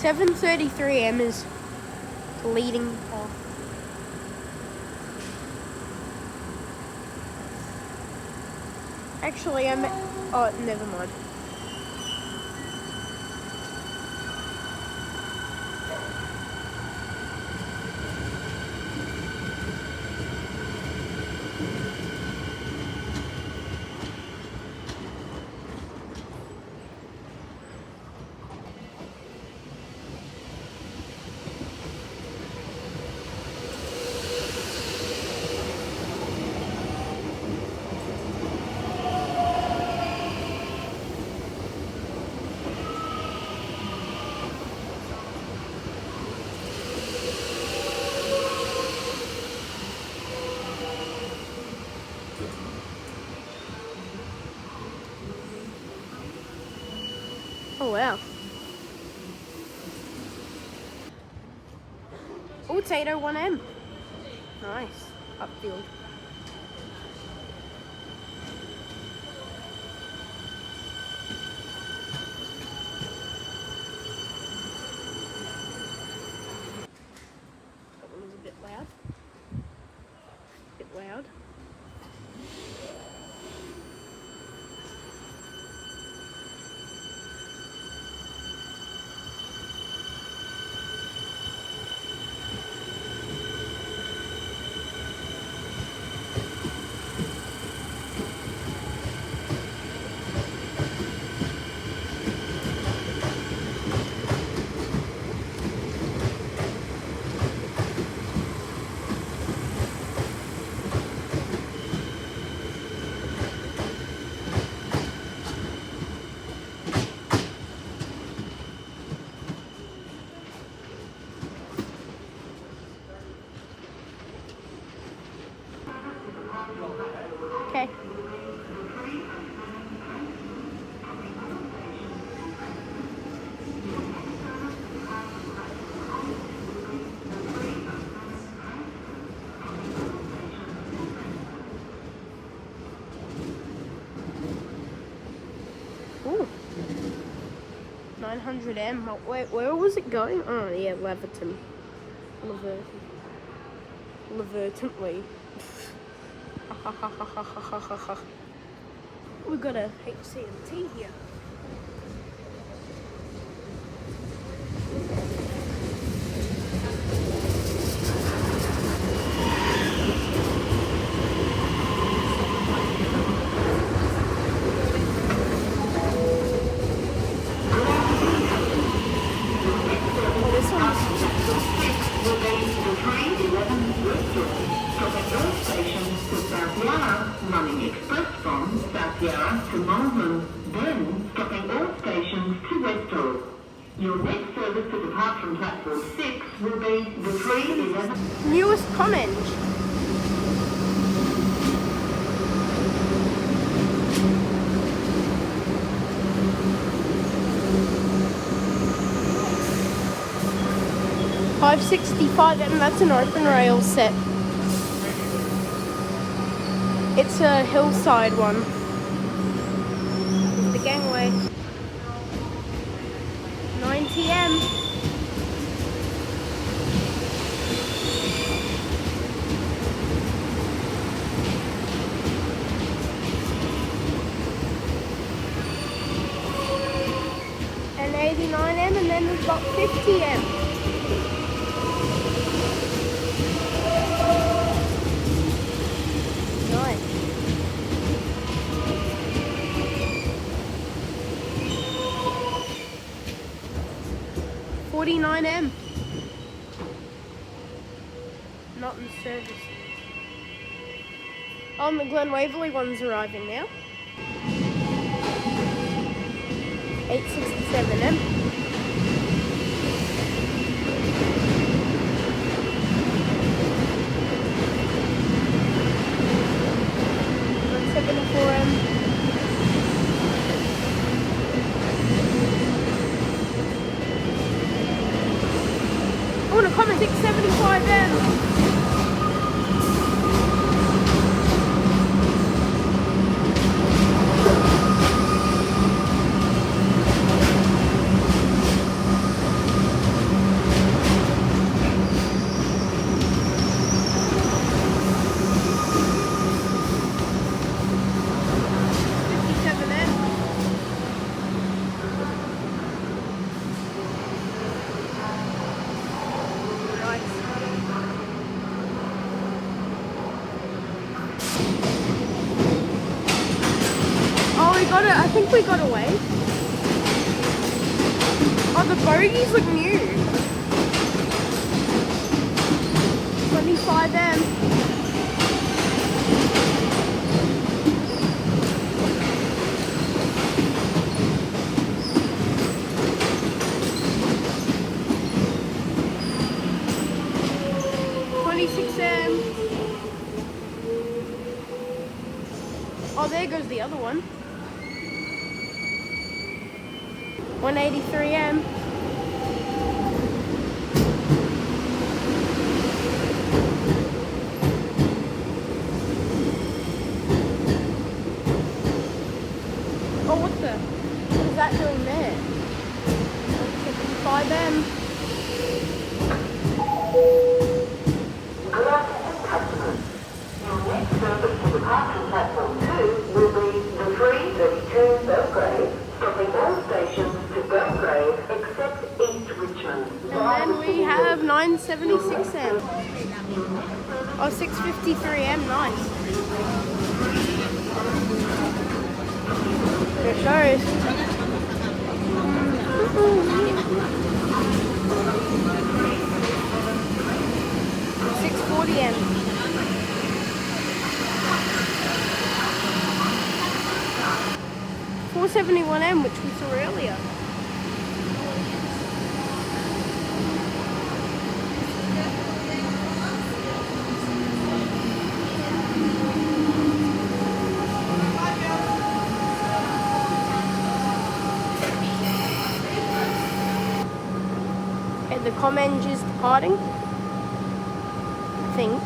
7:33 M is leading off. Actually, oh, never mind. Oh wow. Oh, it's 8:01 M. Nice. Upfield. That one was a bit loud. Bit loud. Okay. Ooh. 900 M. Wait, where was it going? Oh yeah, Leverton. Levertantly. We got a HCMT here. Running express from South Yarra to Malvern, then stopping all stations to Westall. Your next service to depart from platform 6 will be the 311. Newest comment. $5.65 and that's an open rail set. It's a hillside one. The gangway. 90 M. And 89 M, and then we've got 50 M. Nice. 49 M. Not in service. Oh, the Glen Waverley one's arriving now. 867 M. I want to comment 675 M. got it. I think we got away. Oh, the bogies look new. 25M. Oh, there goes the other one. 183M. Oh, what is that doing there? 5M. Good afternoon, customers. Your next service to depart from platform 2 will be the 332 Belgrade, stopping all stations to Belgrade except East Richmond. And then we have 976M. Oh, 653M, nice. It shows. 640M. 471M, which we saw earlier. And the Comenge is departing, I think.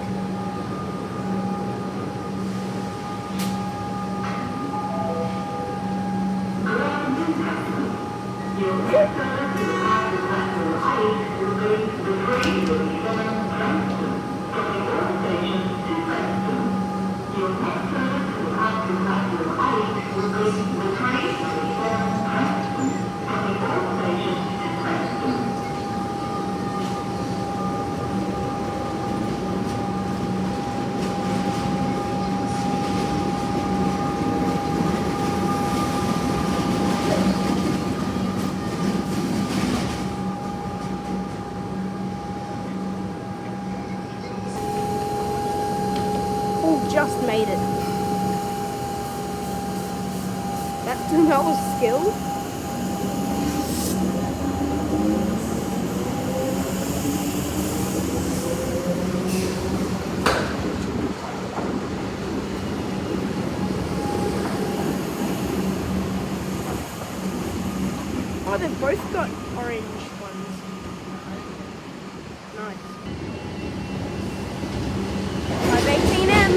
Your next service to depart from platform 8 will be the 337 Frankston, stopping all stations to Frankston. Your next service to depart from platform 8 will be the 337 Frankston, stopping all stations to Frankston. Just made it. That was skill. Oh, they've both got orange ones. Nice. 518M.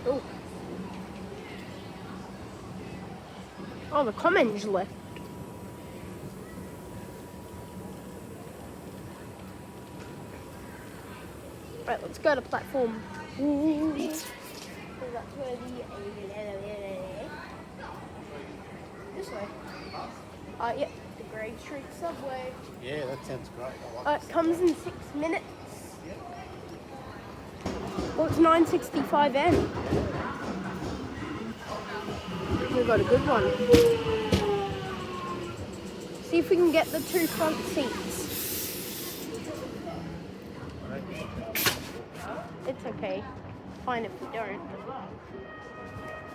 Oh. Oh, the Comenge left. Right, let's go to platform. Ooh. So that's where this way. Yeah, the Grey Street subway. Yeah, that sounds great. I like It comes in 6 minutes. Well, it's 965M. We've got a good one. See if we can get the 2 front seats. It's okay. Fine if we don't.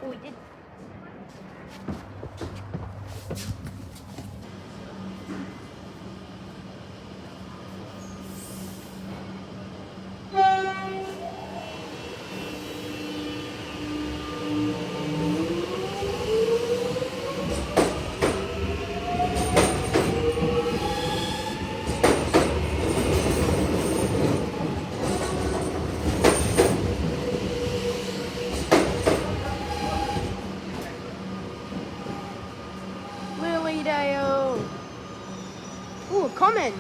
Oh, we did. video. Ooh, a comment.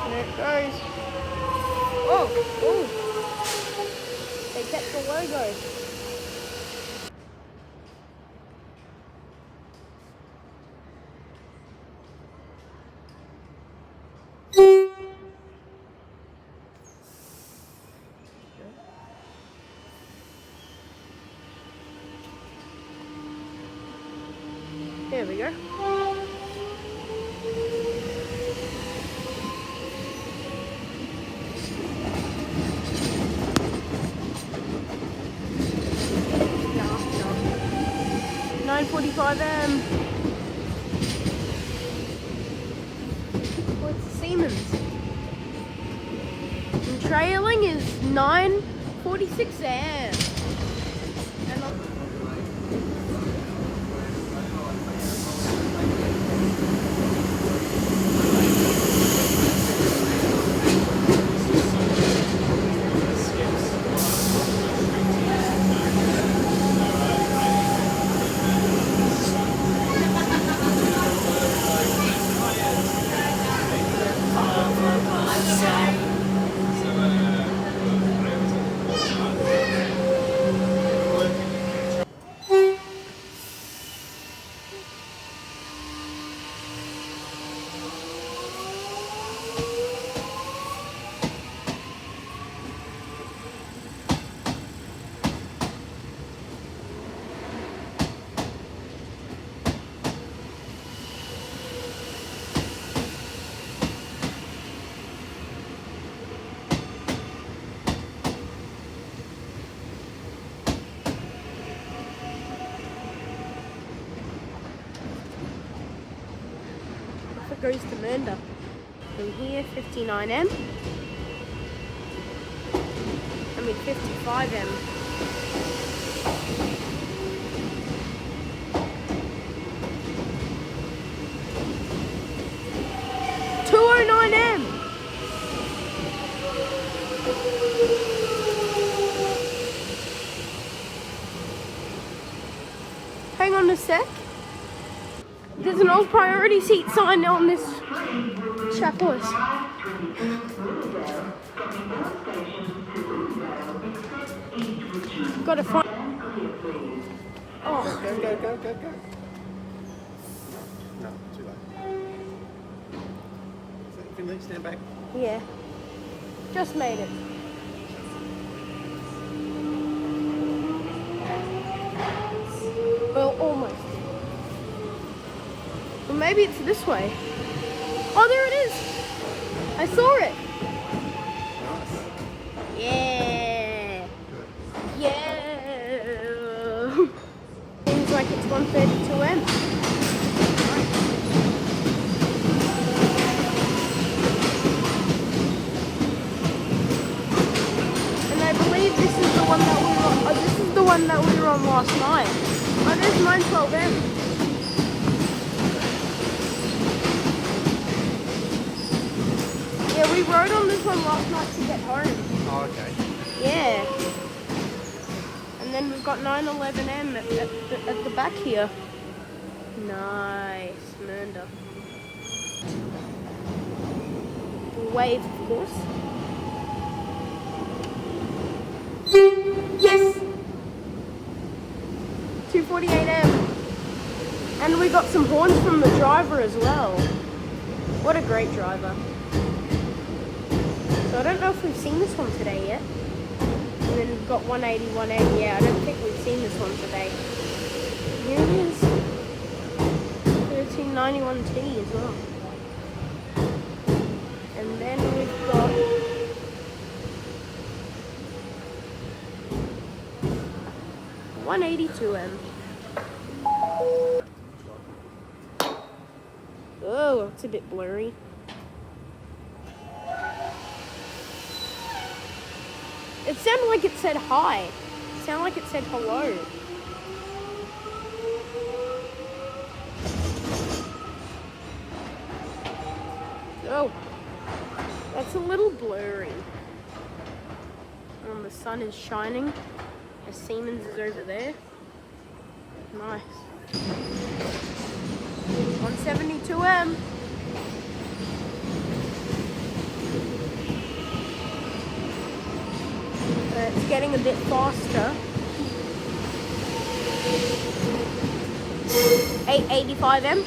There it goes. Oh, they kept the logo. There we go. No. 9:45 am. What's Siemens? And trailing is 9:46 am. And it goes to Mernda. From here, 59M. 55M. Hang on a sec. There's an old priority seat sign on this chapels. Gotta find. Oh. Go. No, too late. Finley, stand back. Yeah. Just made it. Well, almost. Well, maybe it's this way. Oh, there it is. I saw it. Nice. Yeah. Yeah. Seems like it's 1:32 am. And I believe this is the one that we were on. Oh, this is the one that we were on last night. Oh, there's 9:12 am. Yeah, we rode on this one last night to get home. Oh, okay. Yeah. And then we've got 9:11 am at the back here. Nice, Mernda. Wave, of course. Yes! 2:48 am. And we got some horns from the driver as well. What a great driver. So I don't know if we've seen this one today yet. And then we've got 181M. Yeah, I don't think we've seen this one today. Here it is. 1391T as well. And then we've got 182M. Oh, it's a bit blurry. It sounded like it said hi. It sounded like it said hello. Oh, that's a little blurry. The sun is shining. The Siemens is over there. Nice. 172M. It's getting a bit faster. 885M.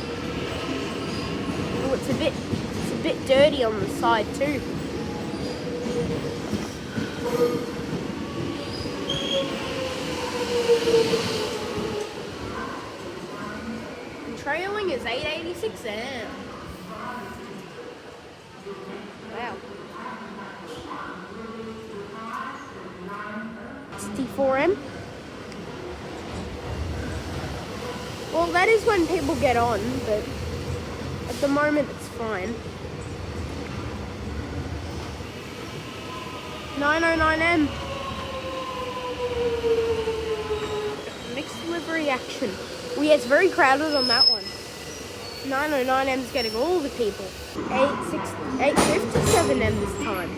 Oh, it's a bit dirty on the side too. And trailing is 886M. Wow. 64M. Well, that is when people get on, but at the moment it's fine. 909M. Mixed livery action. Oh yeah, it's very crowded on that one. 909M is getting all the people. 857M this time.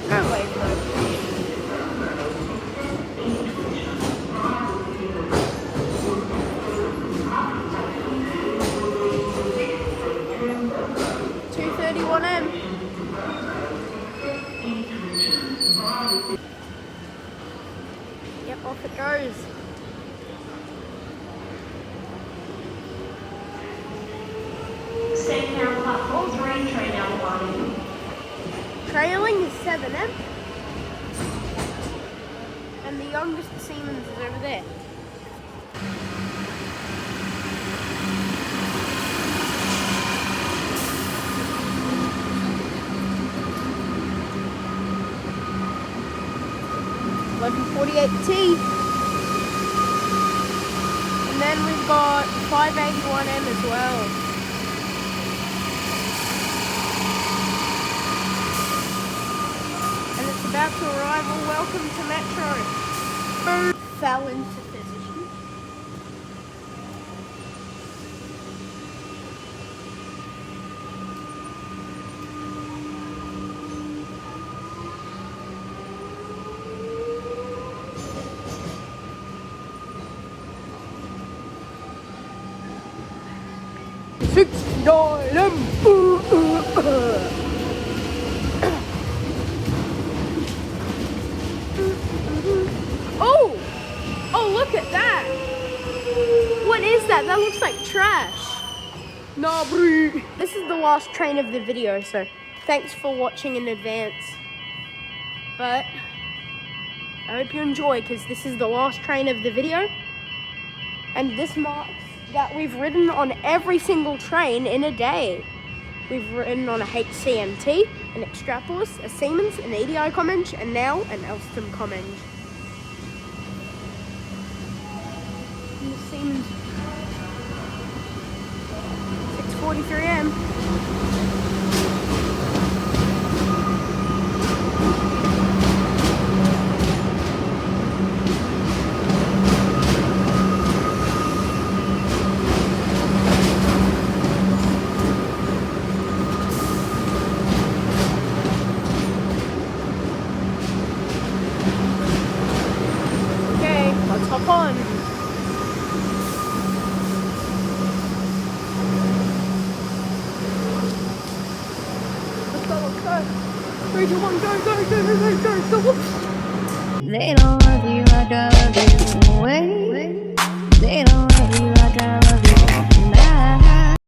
Can't wait though. Yep, off it goes. Stay clear of platform 3, train number 1. Trailing is 7M. And the youngest Siemens is over there. .48T, and then we've got 581M as well. And it's about to arrive. Welcome to Metro. Fell into position. Oh, look at that. What is that? That looks like trash. Nah, bro. This is the last train of the video, so thanks for watching in advance. But I hope you enjoy, because this is the last train of the video. And this marks that we've ridden on every single train in a day. We've ridden on a HCMT, an Extrapolis, a Siemens, an EDI Comenge, and now an Alstom Comenge. And the Siemens 643M. Let's hop on. Let's go, let's go. 3, 2, 1, go, go, go, go, go, go, go. They don't love you like I do. Wait, they don't